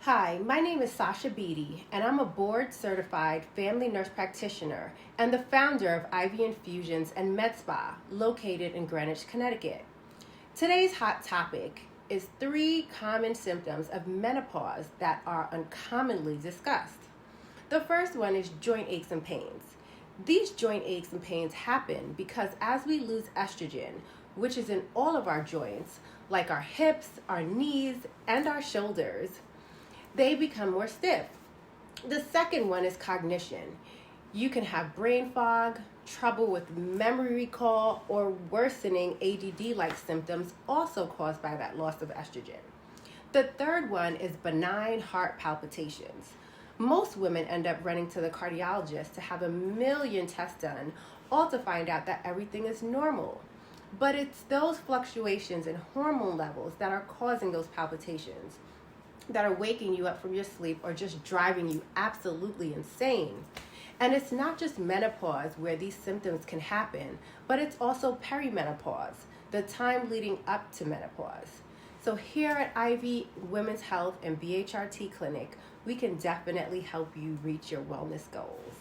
Hi, my name is Sasha Beatty, and I'm a board certified family nurse practitioner and the founder of IV Infusions and Med Spa located in Greenwich, Connecticut. Today's hot topic is 3 common symptoms of menopause that are uncommonly discussed. The first one is joint aches and pains. These joint aches and pains happen because as we lose estrogen, which is in all of our joints, like our hips, our knees, and our shoulders, they become more stiff. The second one is cognition. You can have brain fog, trouble with memory recall, or worsening ADD-like symptoms also caused by that loss of estrogen. The third one is benign heart palpitations. Most women end up running to the cardiologist to have a million tests done, all to find out that everything is normal. But it's those fluctuations in hormone levels that are causing those palpitations, that are waking you up from your sleep or just driving you absolutely insane. And it's not just menopause where these symptoms can happen, but it's also perimenopause, the time leading up to menopause. So here at IV Women's Health and BHRT Clinic, we can definitely help you reach your wellness goals.